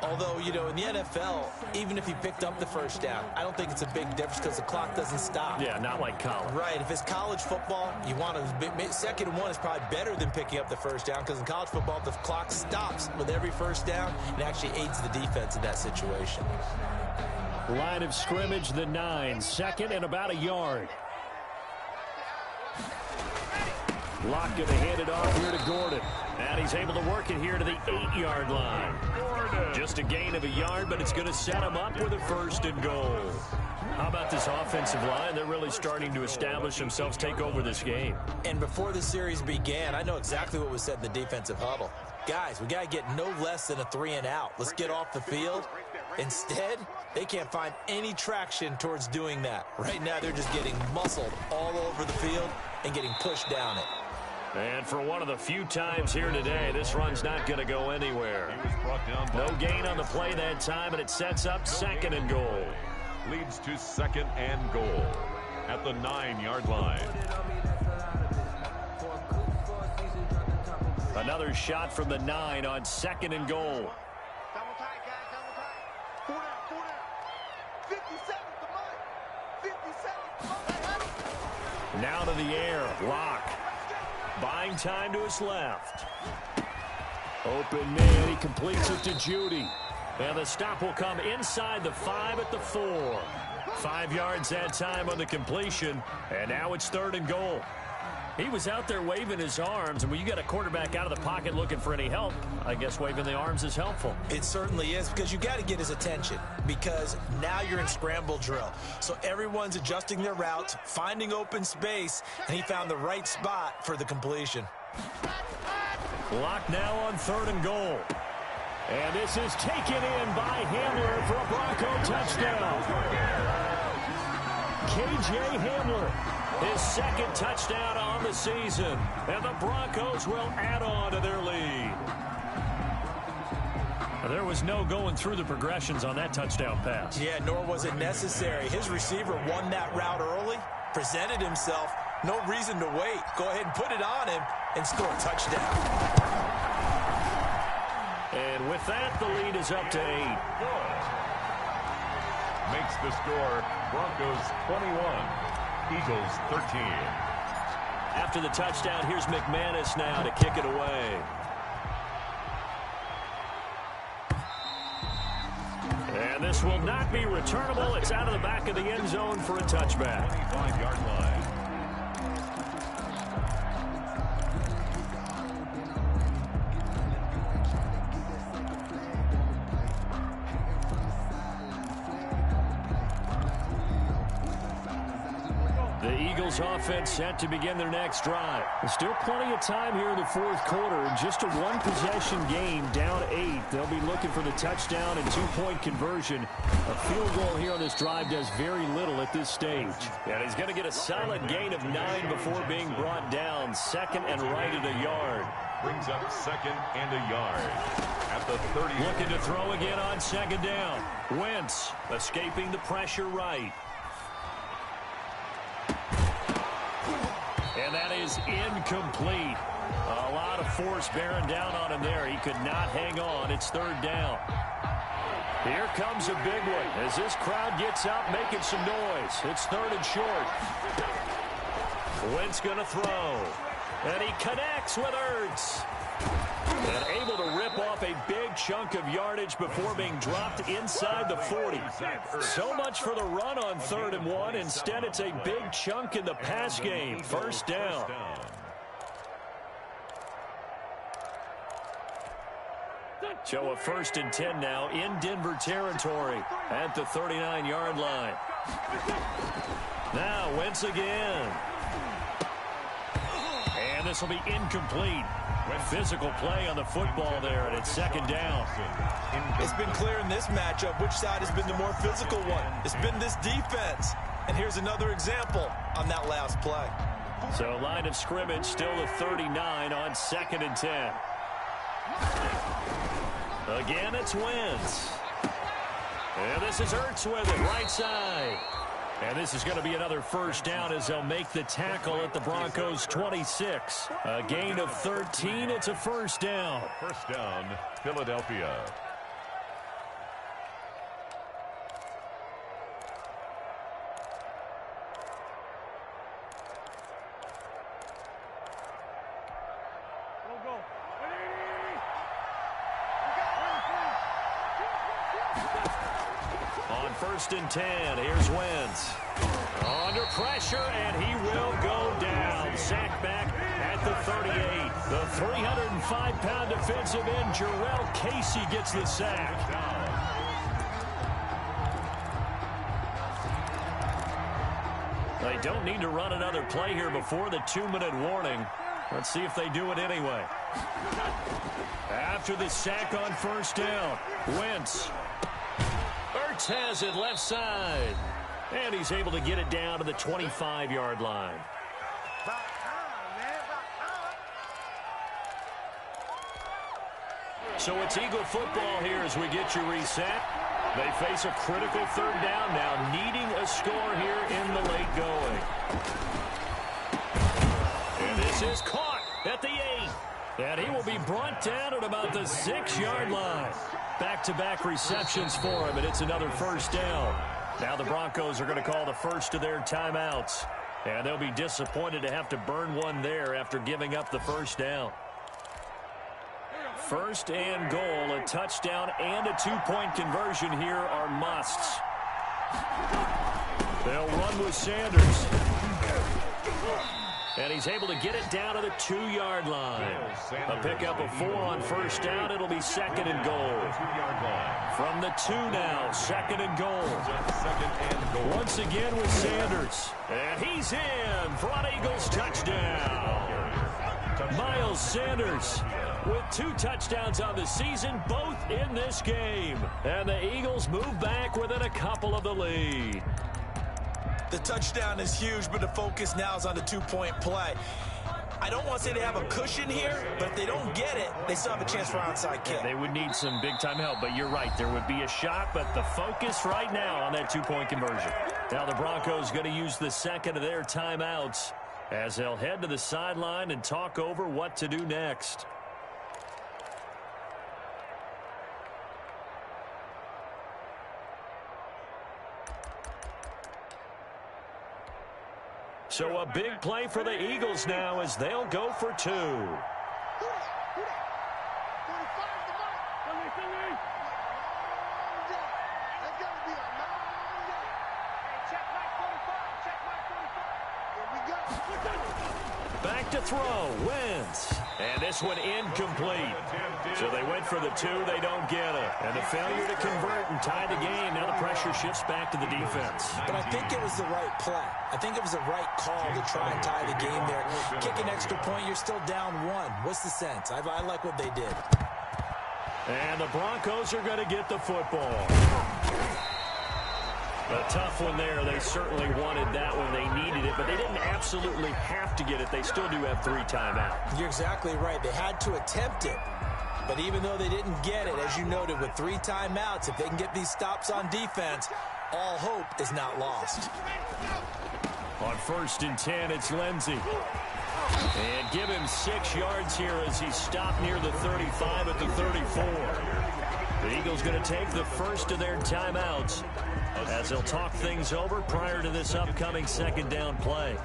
Although, you know, in the NFL, even if he picked up the first down, I don't think it's a big difference because the clock doesn't stop. Yeah, not like college. Right. If it's college football, you want to 2nd and 1 is probably better than picking up the first down because in college football, the clock stops with every first down and actually aids the defense in that situation. Line of scrimmage, the 9, 2nd and about a yard. Locke going to hand it off here to Gordon. And he's able to work it here to the 8-yard line. Just a gain of a yard, but it's going to set him up with a 1st and goal. How about this offensive line? They're really starting to establish themselves, take over this game. And before the series began, I know exactly what was said in the defensive huddle. Guys, we got to get no less than a 3 and out. Let's get off the field. Instead, they can't find any traction towards doing that. Right now, they're just getting muscled all over the field and getting pushed down it. And for one of the few times here today, this run's not going to go anywhere. No gain on the play that time, and it sets up 2nd and goal. Leads to 2nd and goal at the 9-yard line. Another shot from the 9 on 2nd and goal. Now to the air, Locke. Buying time to his left. Open man, he completes it to Judy. And the stop will come inside the 5 at the 4. 5 yards that time on the completion, and now it's 3rd and goal. He was out there waving his arms, and when you got a quarterback out of the pocket looking for any help, I guess waving the arms is helpful. It certainly is, because you got to get his attention, because now you're in scramble drill. So everyone's adjusting their routes, finding open space, and he found the right spot for the completion. Clock now on 3rd and goal. And this is taken in by Hamler for a Bronco touchdown. K.J. Hamler, his 2nd touchdown on the season. And the Broncos will add on to their lead. There was no going through the progressions on that touchdown pass. Yeah, nor was it necessary. His receiver won that route early, presented himself, no reason to wait. Go ahead and put it on him and score a touchdown. And with that, the lead is up to 8. Makes the score Broncos 21, Eagles 13. After the touchdown, here's McManus now to kick it away. And this will not be returnable. It's out of the back of the end zone for a touchback. 25-yard line. Eagles offense set to begin their next drive. There's still plenty of time here in the fourth quarter. Just a one-possession game, down 8. They'll be looking for the touchdown and two-point conversion. A field goal here on this drive does very little at this stage. And he's going to get a solid gain of 9 before being brought down. Second and right at a yard. Brings up second and a yard at the 30. Looking to throw again on second down. Wentz escaping the pressure right. And that is incomplete. A lot of force bearing down on him there. He could not hang on. It's third down. Here comes a big one as this crowd gets up making some noise. It's third and short. Wentz going to throw. And he connects with Ertz. And able to rip off a big chunk of yardage before being dropped inside the 40. So much for the run on 3rd and 1. Instead, it's a big chunk in the pass game. First down. So a 1st and 10 now in Denver territory at the 39-yard line. Now Wentz again. And this will be incomplete. Physical play on the football there, and it's second down. It's been clear in this matchup which side has been the more physical one. It's been this defense. And here's another example on that last play. So line of scrimmage still the 39 on 2nd and 10. Again, it's Wentz. And this is Ertz with it, right side. And this is going to be another first down as they'll make the tackle at the Broncos 26. A gain of 13. It's a first down. First down, Philadelphia. On 1st and 10, here's Wentz. Under pressure, and he will go down. Sacked back at the 38. The 305-pound defensive end, Jarrell Casey, gets the sack. They don't need to run another play here before the 2-minute warning. Let's see if they do it anyway. After the sack on first down, Wentz. Ertz has it left side. And he's able to get it down to the 25-yard line. So it's Eagle football here as we get you reset. They face a critical third down now, needing a score here in the late going. And this is caught at the 8. And he will be brought down at about the 6-yard line. Back-to-back receptions for him, and it's another first down. Now the Broncos are going to call the first of their timeouts. And they'll be disappointed to have to burn one there after giving up the first down. First and goal, a touchdown and a 2-point conversion here are musts. They'll run with Sanders. And he's able to get it down to the 2-yard line. A pickup of 4 on first down. It'll be second and goal. From the 2 now, second and goal. Once again with Sanders. And he's in for an Eagles touchdown. Miles Sanders with 2 touchdowns on the season, both in this game. And the Eagles move back within a couple of the lead. The touchdown is huge, but the focus now is on the 2-point play. I don't want to say they have a cushion here, but if they don't get it, they still have a chance for an onside kick. They would need some big-time help, but you're right. There would be a shot, but the focus right now on that 2-point conversion. Now the Broncos going to use the second of their timeouts as they'll head to the sideline and talk over what to do next. So a big play for the Eagles now as they'll go for 2. back to throw. Wentz. And this one incomplete. So they went for the two. They don't get it. And the failure to convert and tie the game. Now the pressure shifts back to the defense. But I think it was the right play. I think it was the right call to try and tie the game there. Kick an extra point, you're still down one. What's the sense? I like what they did. And the Broncos are going to get the football. A tough one there. They certainly wanted that one. They needed it, but they didn't absolutely have to get it. They still do have 3 timeouts. You're exactly right. They had to attempt it. But even though they didn't get it, as you noted, with 3 timeouts, if they can get these stops on defense, all hope is not lost. On 1st and 10, it's Lindsey. And give him 6 yards here as he's stopped near the 35 at the 34. The Eagles going to take the first of their timeouts as they'll talk things over prior to this upcoming 2nd down play.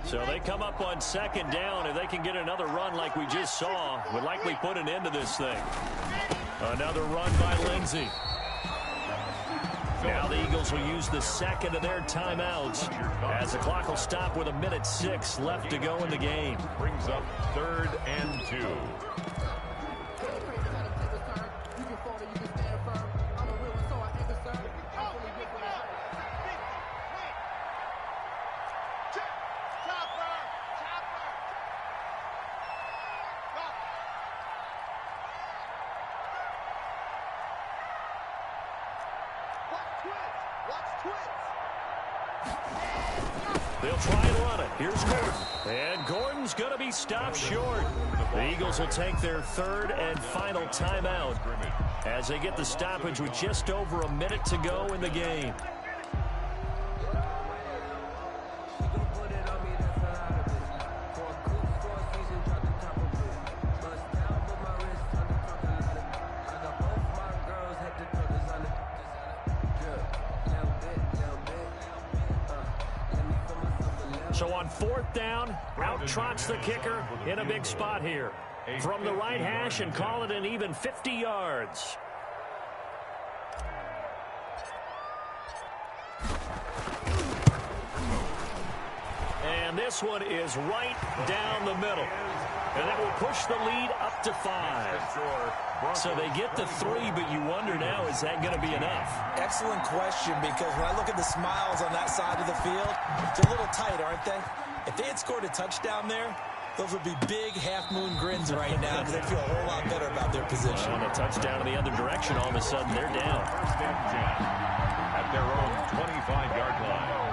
So they come up on 2nd down. If they can get another run like we just saw, would likely put an end to this thing. Another run by Lindsey. Now the Eagles will use the 2nd of their timeouts as the clock will stop with 1:06 left to go in the game. Brings up 3rd and 2. They'll try and run it. Here's Gordon. And Gordon's going to be stopped short. The Eagles will take their 3rd and final timeout as they get the stoppage with just over a minute to go in the game. So on 4th down, out trots the kicker in a big spot here. From the right hash and call it an even 50 yards. And this one is right down the middle. And that will push the lead up to 5. So they get the 3, but you wonder now, is that going to be enough? Excellent question, because when I look at the smiles on that side of the field, they're a little tight, aren't they? If they had scored a touchdown there, those would be big half-moon grins right now because they'd feel a whole lot better about their position. On a touchdown in the other direction, all of a sudden they're down. 1st and 10 at their own 25-yard line.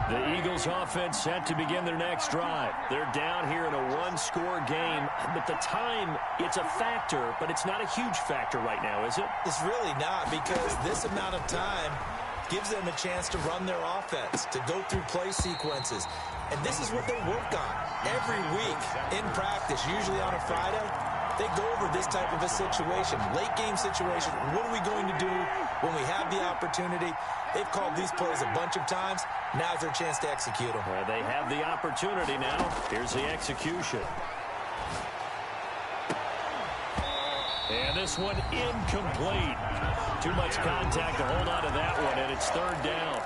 The Eagles offense set to begin their next drive. They're down here in a 1-score game, but the time, it's a factor, but it's not a huge factor right now, is it? It's really not, because this amount of time gives them a chance to run their offense, to go through play sequences. And this is what they work on every week in practice, usually on a Friday. They go over this type of a situation, late game situation. What are we going to do when we have the opportunity? They've called these plays a bunch of times. Now's their chance to execute them. Well, they have the opportunity now. Here's the execution. And this one incomplete. Too much contact to hold on to that one, and it's 3rd down.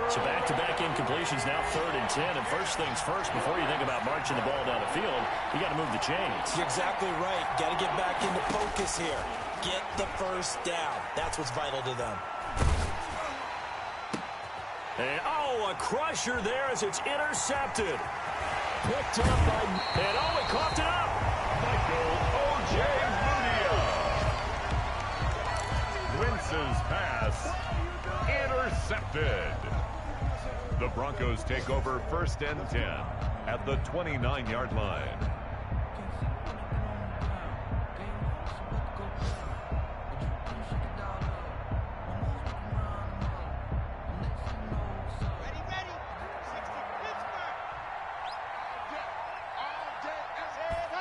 So back-to-back incompletions, now 3rd and 10. And first things first, before you think about marching the ball down the field, you got to move the chains. You're exactly right. Got to get back into focus here. Get the first down. That's what's vital to them. And, a crusher there as it's intercepted. Picked up by... And, he coughed it up. Michael O.J. Mudia. Wentz's pass intercepted. The Broncos take over 1st and 10 at the 29-yard line.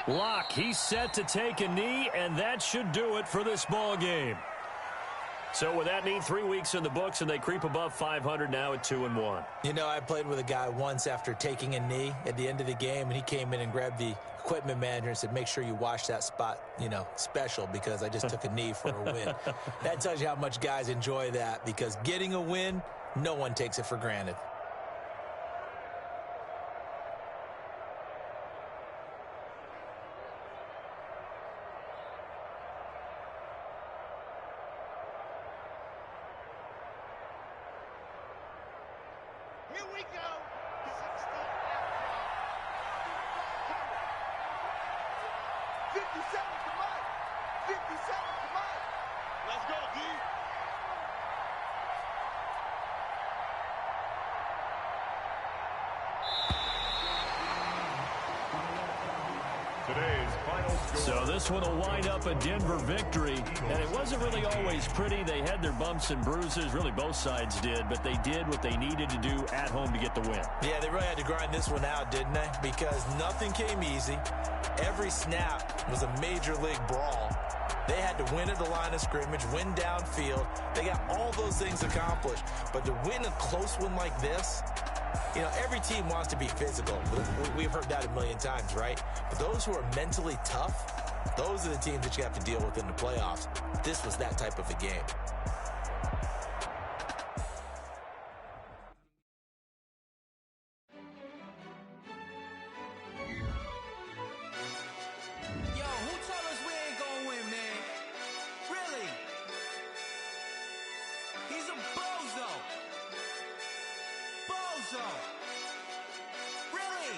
Locke, he's set to take a knee, and that should do it for this ball game. So with that knee, 3 weeks in the books, and they creep above 500 now at 2-1. You know, I played with a guy once after taking a knee at the end of the game, and he came in and grabbed the equipment manager and said, make sure you wash that spot, special, because I just took a knee for a win. That tells you how much guys enjoy that, because getting a win, no one takes it for granted. Here we go. 60 after. 57, come on. 57, come on. Let's go, D. Today's final score. So this one will wind up a Denver victory, and it wasn't really always pretty. They had their bumps and bruises, really both sides did, but they did what they needed to do at home to get the win. Yeah, they really had to grind this one out, didn't they? Because nothing came easy. Every snap was a major league brawl. They had to win at the line of scrimmage, win downfield. They got all those things accomplished. But to win a close one like this, you know, every team wants to be physical. We've heard that a million times, right? But those who are mentally tough, those are the teams that you have to deal with in the playoffs. This was that type of a game. Yo, who told us we ain't gonna win, man? Really? He's a bozo. Bozo. Really?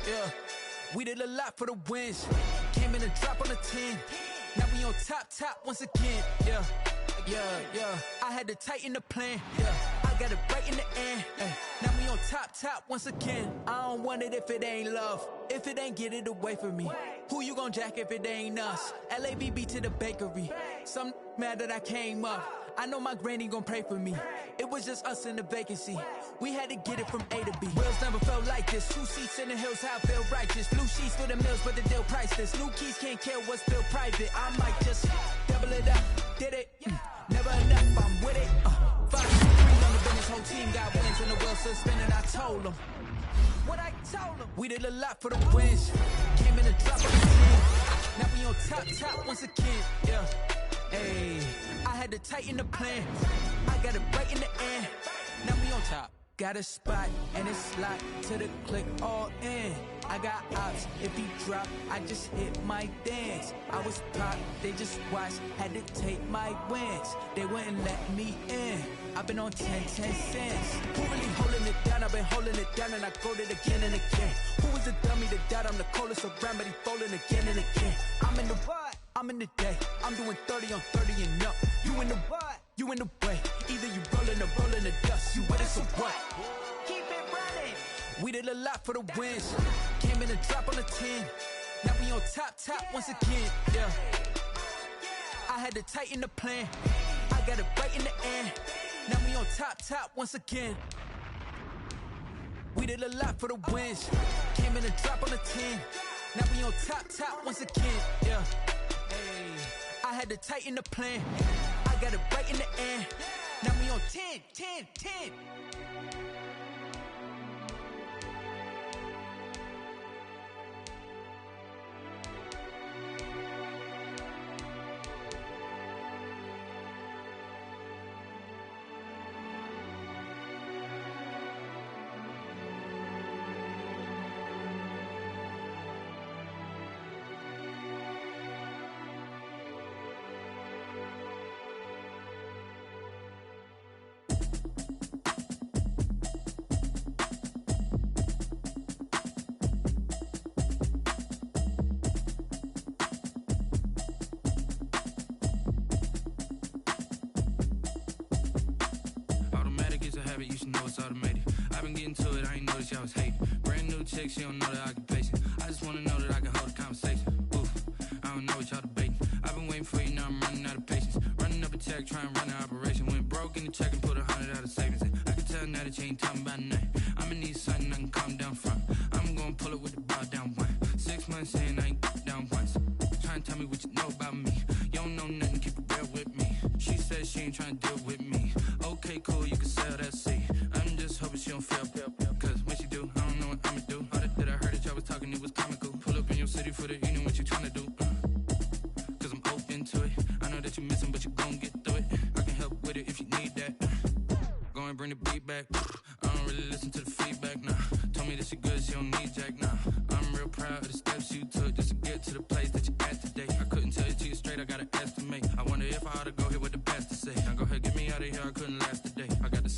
Yeah, we did a lot for the wins. Came in a drop on the 10. Now we on top once again. Yeah. I had to tighten the plan. Yeah, I got it right in the end. Now we on top once again. I don't want it if it ain't love. If it ain't, get it away from me. Who you gon' jack if it ain't us? LABB to the bakery. Some mad that I came up. I know my granny gon' pray for me. It was just us in the vacancy. We had to get it from A to B. Wheels never felt like this. 2 seats in the hills, how I feel righteous. Blue sheets for the mills, but the deal priceless. New keys can't care what's still private. I might just double it up. Did it? Never enough, I'm with it. 5, 2, 3 on the business. Whole team got wins and the wheels still spinning. I told them what I told them. We did a lot for the wins. Came in a drop on the 10. Now we on top once again. Yeah. Hey, I had to tighten the plan. I got it right in the end. Now we on top. Got a spot and it's locked to the click all in. I got ops, if he drop, I just hit my dance. I was pop, they just watched, had to take my wins. They wouldn't let me in. I've been on 10 cents. Who really holding it down? I've been holding it down and I quote it again and again. Who was the dummy that doubt I'm the coldest around, but he folding again and again. I'm in the what? I'm in the day. I'm doing 30 on 30 and up. You in the what? You in the way. Either you rolling or rolling the dust. You with us or what? Keep it running. We did a lot for the wins. Came in a drop on the 10. Now we on top once again. Yeah. I had to tighten the plan. I got it right in the end. Now we on top once again. We did a lot for the wins. Came in a drop on the 10. Now we on top once again. Yeah. Hey, I had to tighten the plan. I got it right in the end. Now we on 10. You should know it's automated. I've been getting to it, I ain't noticed y'all was hating. Brand new chick, she don't know the occupation. I just wanna know that I can hold a conversation. Oof, I don't know what y'all debating. I've been waiting for you, now I'm running out of patience. Running up a check, trying to run an operation. Went broke in the check and put 100 out of savings in. I can tell now that you ain't talking about nothing. I'ma need something I can calm down from. I'm gonna pull it with the bow down one. 6 months saying I ain't down once. Trying to tell me what you know about me. You don't know nothing, keep it real with me. She said she ain't trying to deal with me. Okay, cool, you can sell that seat. I'm just hoping she don't fail. Cause when she do, I don't know what I'ma do. All that I heard that y'all was talking, it was comical. Pull up in your city for the evening, what you tryna do? Cause I'm open to it. I know that you're missing, but you gon' get through it. I can help with it if you need that. Go and bring the beat back. I don't really listen to the feedback, nah. Told me that she good, she don't need jack, nah. I'm real proud of the steps you took just to get to the place that you at today. I couldn't tell you to you straight, I gotta estimate. I wonder if I ought to go here with the best to say. Now go ahead, get me out of here, I couldn't last a day.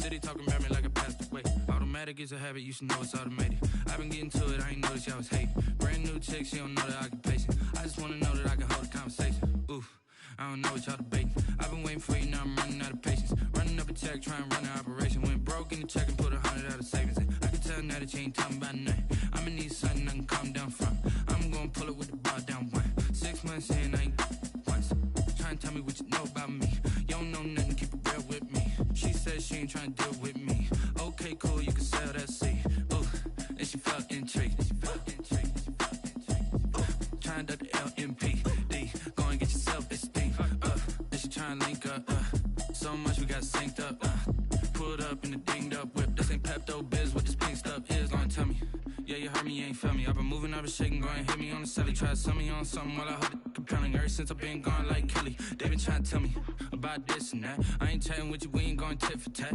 city talking about me like I passed away. Automatic is a habit, you should know it's automated. I've been getting to it, I ain't noticed y'all was hating. Brand new chick, she don't know that I can pace it. I just wanna know that I can hold a conversation. Oof, I don't know what y'all debating. I've been waiting for you, now I'm running out of patience. Running up a check, trying to run an operation. Went broke in the check and put 100 out of savings in. I can tell now that you ain't talking about nothing. I'ma need something I can calm down from. I'm gonna pull it with the bar down one. 6 months in, I ain't once. Trying to tell me what you know about me. You don't know nothing, keep it real with me. She said she ain't trying to deal with me. Okay, cool, you can sell that seed. Ooh, and she felt intrigued. Trying to the LMPD. Go and get yourself esteem. And she trying to link up. So much we got synced up. Pulled up in the dinged up whip. This ain't Pepto Biz, what this pink stuff is. Long tell me. Yeah, you heard me, you ain't felt me. I've been moving, I've been shaking, go and hit me on the celly. Try to sell me on something while I hold it compelling. Ever since I've been gone like Kelly, they been trying to tell me about this and that. I ain't chatting with you, we ain't going tit for tat.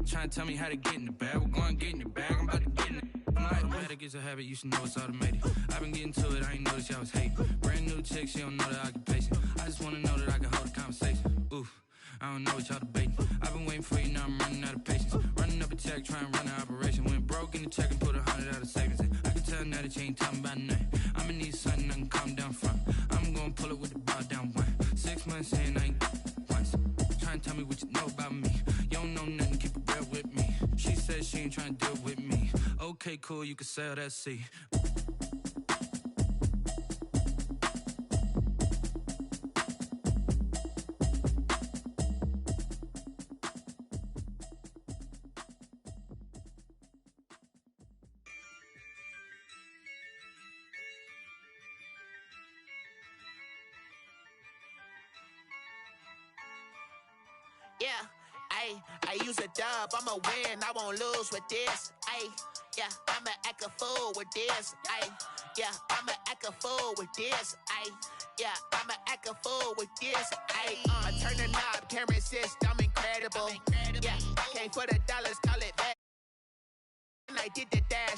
Trying to tell me how to get in the bag. We're going to get in the bag, I'm about to get in it. Automatic is a habit, you should know it's automated. I've been getting to it, I ain't noticed y'all was hating. Brand new chick, she don't know that I can pace it. I just wanna know that I can hold a conversation. Oof, I don't know what y'all debating. I've been waiting for you, now I'm running out of patience. Running up a check, trying to run an operation. Went broke in the check and put 100 out of savings in. I can tell now that you ain't talking about nothing. I'ma need something I can calm down from. I'm gonna pull it with the bar down one. 6 months in, I ain't once. Trying to tell me what you know about me. You don't know nothing, keep it real with me. She said she ain't trying to deal with me. Okay, cool, you can sell that seed. Yeah, I use a dub, I'ma win, I won't lose with this. Yeah, I'ma act a fool with this. Yeah, I'ma act a fool with this. Yeah, I'ma act a fool with this. I turn the knob, can't resist, I'm incredible. Yeah, came for the dollars, call it back. And I did the dash.